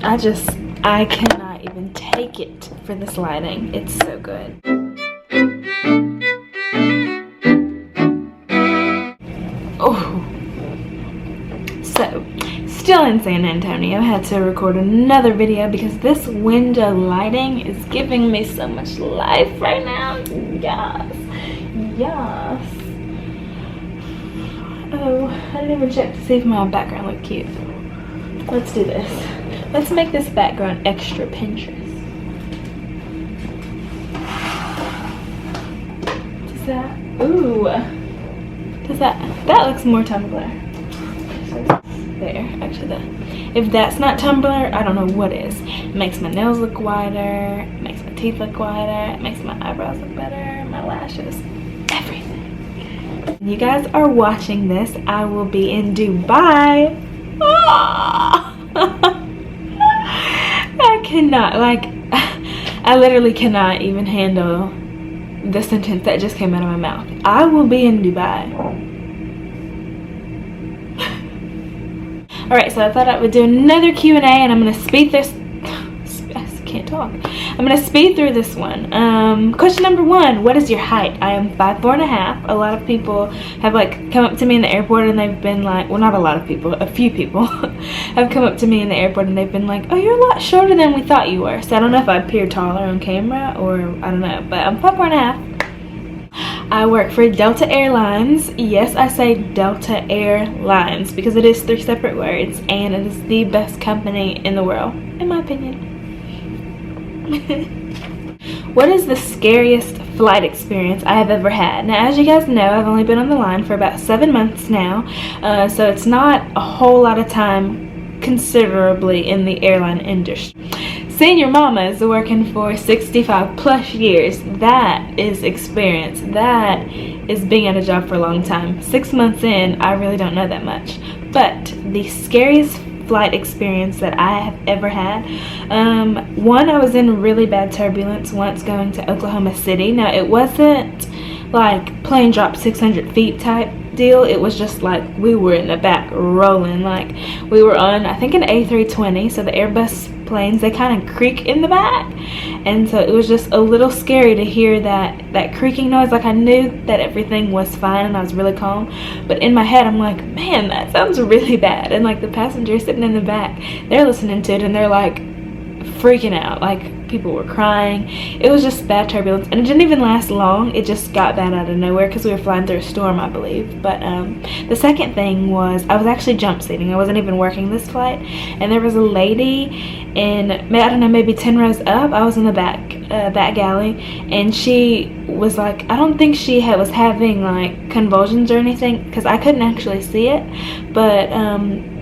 I cannot even take it for this lighting. It's so good. Oh. So, still in San Antonio, I had to record another video because this window lighting is giving me so much life right now. Yes. Yes. Oh, I didn't even check to see if my background looked cute. Let's do this. Let's make this background extra Pinterest. Does that, ooh. Does that looks more Tumblr. There, actually if that's not Tumblr, I don't know what is. It makes my nails look wider, it makes my teeth look wider, it makes my eyebrows look better, my lashes, everything. When you guys are watching this, I will be in Dubai. I cannot, like, I literally cannot even handle the sentence that just came out of my mouth. I will be in Dubai. Alright, so I thought I would do another Q&A, and I'm going to speed this. I can't talk. I'm going to speed through this one. Question number 1, what is your height? I am 5'4.5". A lot of people have like come up to me in the airport and they've been like, well, not a lot of people, a few people have come up to me in the airport and they've been like, oh, you're a lot shorter than we thought you were. So I don't know if I appear taller on camera or I don't know, but I'm 5'4.5". I work for Delta Airlines. Yes, I say Delta Airlines because it is 3 separate words and it is the best company in the world, in my opinion. What is the scariest flight experience I have ever had? Now, as you guys know, I've only been on the line for about 7 months now, so it's not a whole lot of time considerably in the airline industry. Senior mamas working for 65 plus years, that is experience. That is being at a job for a long time. 6 months in, I really don't know that much. But the scariest flight experience that I have ever had, one, I was in really bad turbulence once going to Oklahoma City. Now, it wasn't like plane drop 600 feet type deal. It was just like we were in the back rolling, like we were on, I think, an A320, so the Airbus planes, they kind of creak in the back, and so it was just a little scary to hear that creaking noise. Like, I knew that everything was fine and I was really calm, but in my head I'm like, man, that sounds really bad. And like the passengers sitting in the back, they're listening to it and they're like freaking out, like people were crying. It was just bad turbulence, and it didn't even last long. It just got bad out of nowhere because we were flying through a storm, I believe. But the second thing was I was actually jump seating. I wasn't even working this flight, and there was a lady in, I don't know, maybe 10 rows up. I was in the back galley, and she was like, I don't think she was having like convulsions or anything because I couldn't actually see it, but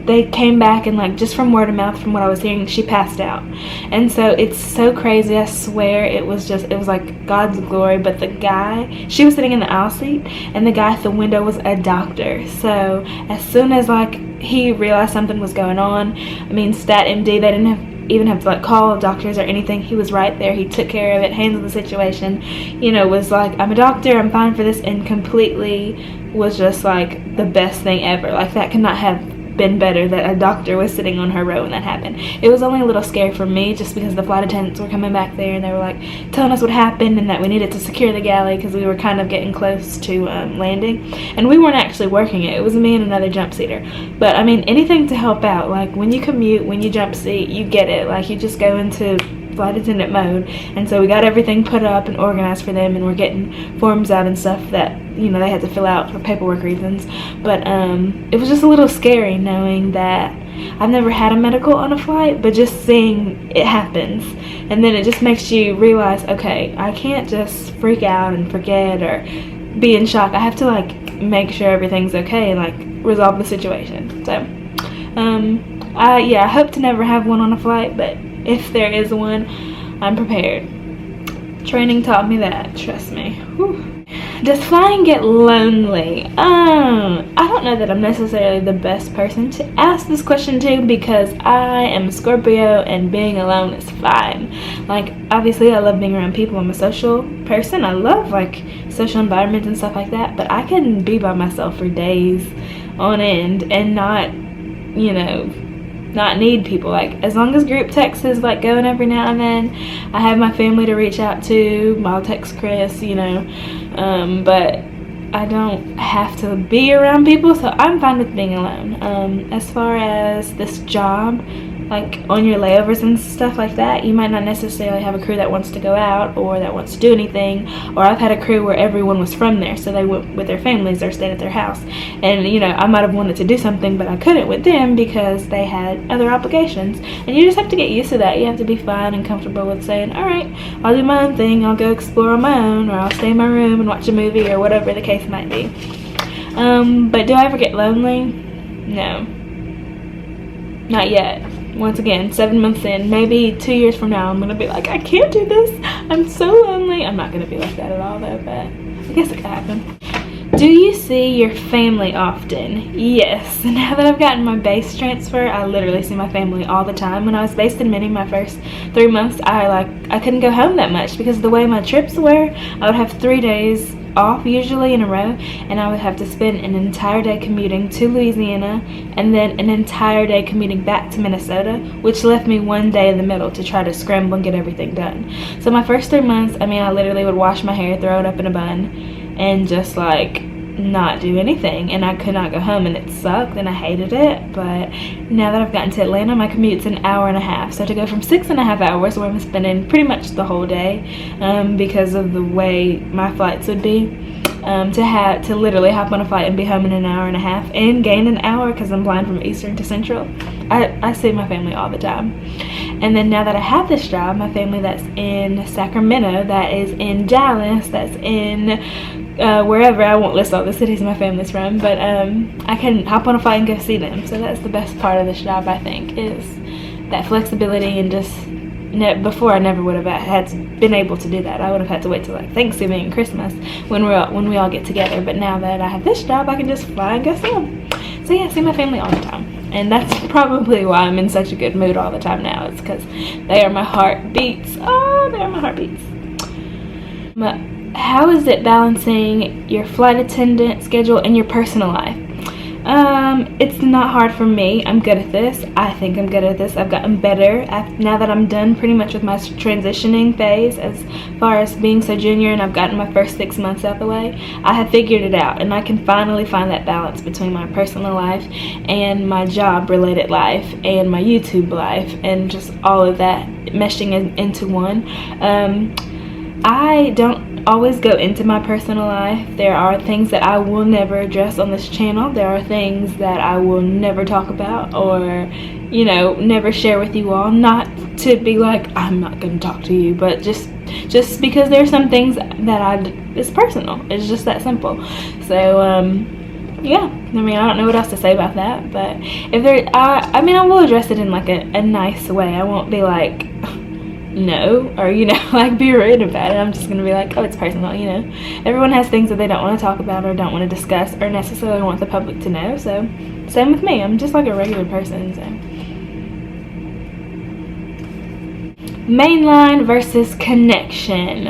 they came back and like just from word of mouth, from what I was hearing, she passed out. And so it's so crazy. I swear it was like God's glory. But the guy, she was sitting in the aisle seat, and the guy at the window was a doctor. So as soon as like he realized something was going on, I mean, Stat MD, they didn't even have to like call doctors or anything. He was right there. He took care of it, handled the situation, you know, was like, I'm a doctor, I'm fine for this, and completely was just like the best thing ever. Like, that could not have been better that a doctor was sitting on her row when that happened. It was only a little scary for me just because the flight attendants were coming back there and they were like telling us what happened and that we needed to secure the galley because we were kind of getting close to landing, and we weren't actually working it. It was me and another jump seater. But I mean, anything to help out. Like, when you commute, when you jump seat, you get it. Like, you just go into flight attendant mode. And so we got everything put up and organized for them, and we're getting forms out and stuff that, you know, they had to fill out for paperwork reasons. But it was just a little scary knowing that I've never had a medical on a flight, but just seeing it happens, and then it just makes you realize, okay, I can't just freak out and forget or be in shock. I have to like make sure everything's okay and like resolve the situation. So I hope to never have one on a flight, but if there is one, I'm prepared. Training taught me that, trust me. Whew. Does flying get lonely? I don't know that I'm necessarily the best person to ask this question to, because I am a Scorpio and being alone is fine. Like, obviously I love being around people. I'm a social person. I love like social environments and stuff like that, but I can be by myself for days on end and not, you know, not need people. Like, as long as group text is like going every now and then, I have my family to reach out to. I'll text Chris, you know, but I don't have to be around people, so I'm fine with being alone. As far as this job, like on your layovers and stuff like that, you might not necessarily have a crew that wants to go out or that wants to do anything. Or I've had a crew where everyone was from there, so they went with their families or stayed at their house. And, you know, I might have wanted to do something, but I couldn't with them because they had other obligations. And you just have to get used to that. You have to be fine and comfortable with saying, all right, I'll do my own thing, I'll go explore on my own, or I'll stay in my room and watch a movie, or whatever the case might be. But do I ever get lonely? No. Not yet. Once again, 7 months in, maybe 2 years from now, I'm gonna be like, I can't do this, I'm so lonely. I'm not gonna be like that at all though, but I guess it could happen. Do you see your family often? Yes. Now that I've gotten my base transfer, I literally see my family all the time. When I was based in Minnie my first 3 months, I couldn't go home that much because of the way my trips were. I would have 3 days off usually in a row, and I would have to spend an entire day commuting to Louisiana and then an entire day commuting back to Minnesota, which left me 1 day in the middle to try to scramble and get everything done. So my first 3 months, I mean, I literally would wash my hair, throw it up in a bun, and just like not do anything, and I could not go home, and it sucked and I hated it. But now that I've gotten to Atlanta, my commute's an hour and a half, so to go from 6.5 hours where I'm spending pretty much the whole day because of the way my flights would be, to literally hop on a flight and be home in an hour and a half and gain an hour because I'm flying from Eastern to Central. I see my family all the time. And then now that I have this job, my family that's in Sacramento, that is in Dallas, that's in wherever, I won't list all the cities my family's from, but I can hop on a flight and go see them. So that's the best part of this job, I think, is that flexibility. And just before, I never would have been able to do that. I would have had to wait till like Thanksgiving and Christmas when we all get together. But now that I have this job, I can just fly and go see them. So yeah, I see my family all the time. And that's probably why I'm in such a good mood all the time now. It's because they are my heartbeats. Oh, they are my heartbeats. But how is it balancing your flight attendant schedule and your personal life? It's not hard for me. I'm good at this. I think I'm good at this. I've gotten better now that I'm done pretty much with my transitioning phase as far as being so junior, and I've gotten my first 6 months out the way. I have figured it out, and I can finally find that balance between my personal life and my job related life and my YouTube life, and just all of that meshing into one. I don't always go into my personal life. There are things that I will never address on this channel. There are things that I will never talk about, or, you know, never share with you all. Not to be like, I'm not going to talk to you, but just because there's some things that it's personal. It's just that simple. So, yeah, I mean, I don't know what else to say about that, but if there, I mean, I will address it in like a nice way. I won't be like, no, or, you know, like be rude about it. I'm just gonna be like, oh, it's personal, you know. Everyone has things that they don't want to talk about or don't want to discuss or necessarily want the public to know. So same with me. I'm just like a regular person. So mainline versus connection.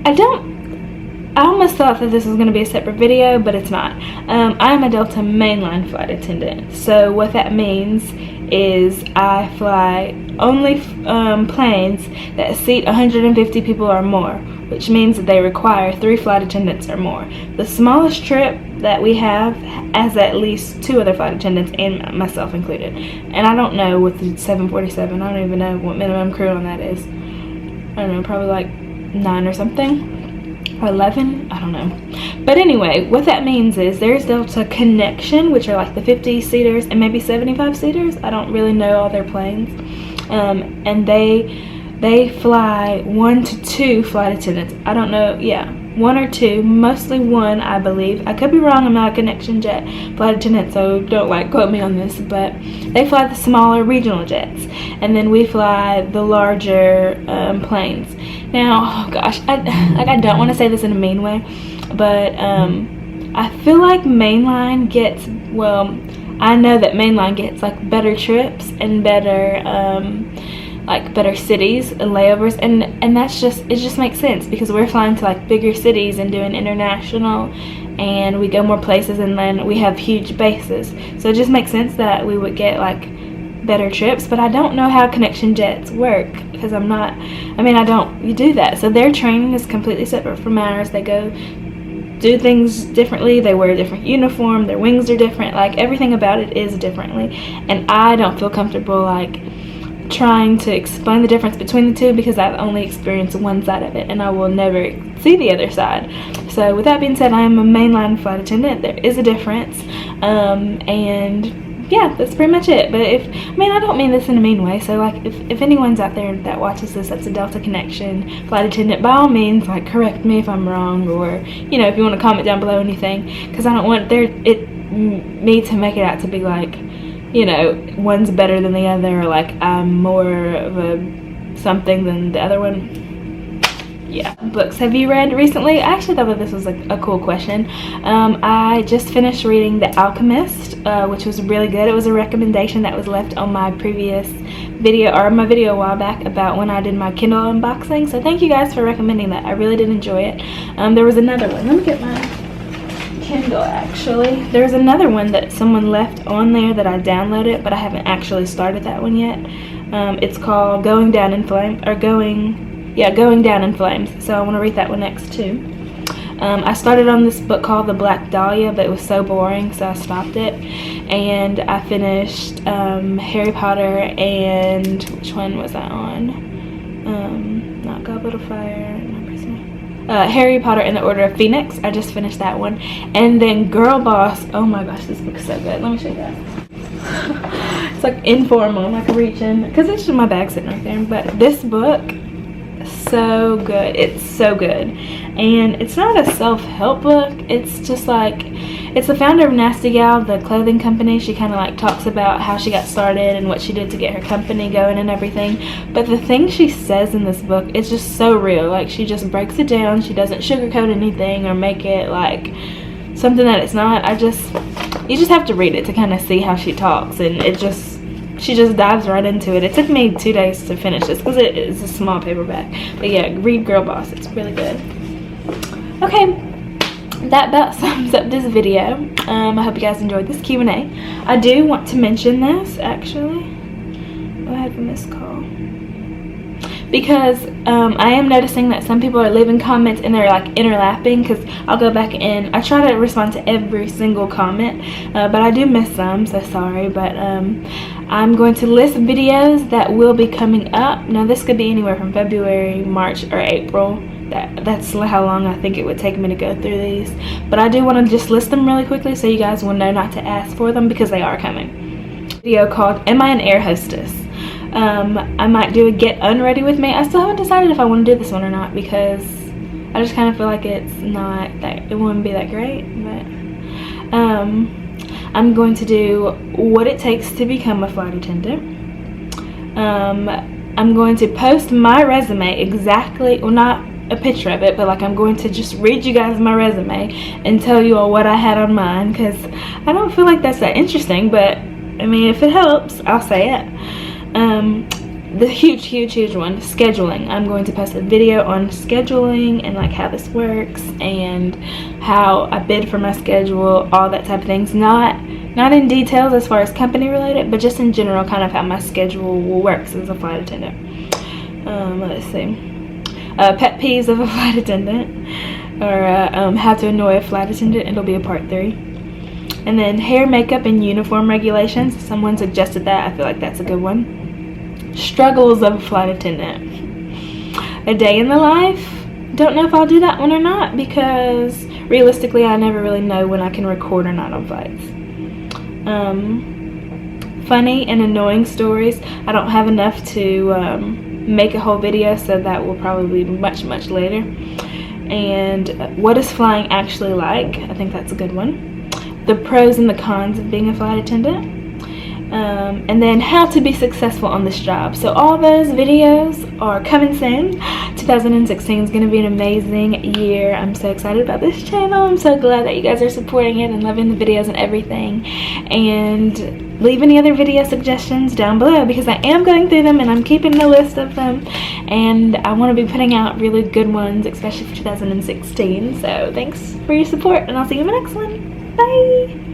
I almost thought that this was going to be a separate video, but it's not. I'm a Delta mainline flight attendant. So what that means is I fly only planes that seat 150 people or more, which means that they require 3 flight attendants or more. The smallest trip that we have has at least 2 other flight attendants and myself included. And I don't know with the 747, I don't even know what minimum crew on that is. I don't know, probably like 9 or something. Or 11, I don't know. But anyway, what that means is there's Delta Connection, which are like the 50-seaters and maybe 75-seaters. I don't really know all their planes. And they fly 1 to 2 flight attendants. I don't know, yeah, 1 or 2, mostly 1, I believe. I could be wrong, I'm not a connection jet flight attendant, so don't like quote me on this, but they fly the smaller regional jets, and then we fly the larger planes. Now, oh gosh, I don't want to say this in a mean way, but I feel like mainline gets, well, I know that mainline gets like better trips and better like better cities and layovers, and that's just, it just makes sense because we're flying to like bigger cities and doing international, and we go more places, and then we have huge bases, so it just makes sense that we would get like better trips, but I don't know how connection jets work because I'm not, you do that. So their training is completely separate from ours. They go do things differently, they wear a different uniform, their wings are different, like everything about it is differently, and I don't feel comfortable like trying to explain the difference between the two because I've only experienced one side of it and I will never see the other side. So with that being said, I am a mainline flight attendant. There is a difference, and yeah, that's pretty much it. But I don't mean this in a mean way, so like if anyone's out there that watches this that's a Delta Connection flight attendant, by all means, like, correct me if I'm wrong, or if you want to comment down below anything, because I don't want me to make it out to be like, one's better than the other, or like I'm more of a something than the other one. Yeah. Books have you read recently? I actually thought that this was a cool question. I just finished reading The Alchemist, which was really good. It was a recommendation that was left on my previous video, or my video a while back about when I did my Kindle unboxing. So thank you guys for recommending that. I really did enjoy it. There was another one. Let me get my Kindle actually. There was another one that someone left on there that I downloaded, but I haven't actually started that one yet. It's called Going Down in Flames, or Going Down in Flames. So I want to read that one next too. I started on this book called The Black Dahlia, but it was so boring, so I stopped it. And I finished Harry Potter and, which one was I on? Not Goblet of Fire, Harry Potter and the Order of Phoenix. I just finished that one. And then Girl Boss. Oh my gosh, this book is so good. Let me show you that. It's like informal, like reaching, because it's just my bag sitting right there. But this book, so good. It's so good. And it's not a self-help book. It's just like, it's the founder of Nasty Gal, the clothing company. She kind of like talks about how she got started and what she did to get her company going and everything. But the thing she says in this book, it's just so real. Like, she just breaks it down. She doesn't sugarcoat anything or make it like something that it's not. You just have to read it to kind of see how she talks, and she just dives right into it. It took me 2 days to finish this because it is a small paperback. But yeah, read Girl Boss. It's really good. Okay, that about sums up this video. I hope you guys enjoyed this Q&A. I do want to mention this, actually. I have a missed call. Because I am noticing that some people are leaving comments and they're like interlapping, because I'll go back and I try to respond to every single comment, but I do miss some, so sorry. But I'm going to list videos that will be coming up. Now this could be anywhere from February, March, or April. That's how long I think it would take me to go through these. But I do want to just list them really quickly so you guys will know not to ask for them, because they are coming. Video called Am I an Air Hostess? I might do a Get Unready with me. I still haven't decided if I want to do this one or not, because I just kind of feel like it wouldn't be that great. But I'm going to do what it takes to become a flight attendant. I'm going to post my resume exactly, well, not a picture of it, but like I'm going to just read you guys my resume and tell you all what I had on mine, because I don't feel like that's that interesting, but I mean, if it helps, I'll say it. The huge one, scheduling. I'm going to post a video on scheduling and like how this works and how I bid for my schedule, all that type of things. Not in details as far as company related, but just in general, kind of how my schedule works as a flight attendant. Let's see. Pet peeves of a flight attendant, or how to annoy a flight attendant. It'll be a part 3. And then hair, makeup, and uniform regulations. Someone suggested that. I feel like that's a good one. Struggles of a flight attendant. A day in the life. Don't know if I'll do that one or not, because realistically I never really know when I can record or not on flights. Funny and annoying stories. I don't have enough to make a whole video, so that will probably be much later. And what is flying actually like? I think that's a good one. The pros and the cons of being a flight attendant. And then how to be successful on this job. So all those videos are coming soon. 2016 is going to be an amazing year. I'm so excited about this channel. I'm so glad that you guys are supporting it and loving the videos and everything. And leave any other video suggestions down below, because I am going through them and I'm keeping a list of them, and I want to be putting out really good ones, especially for 2016. So thanks for your support, and I'll see you in the next one. Bye!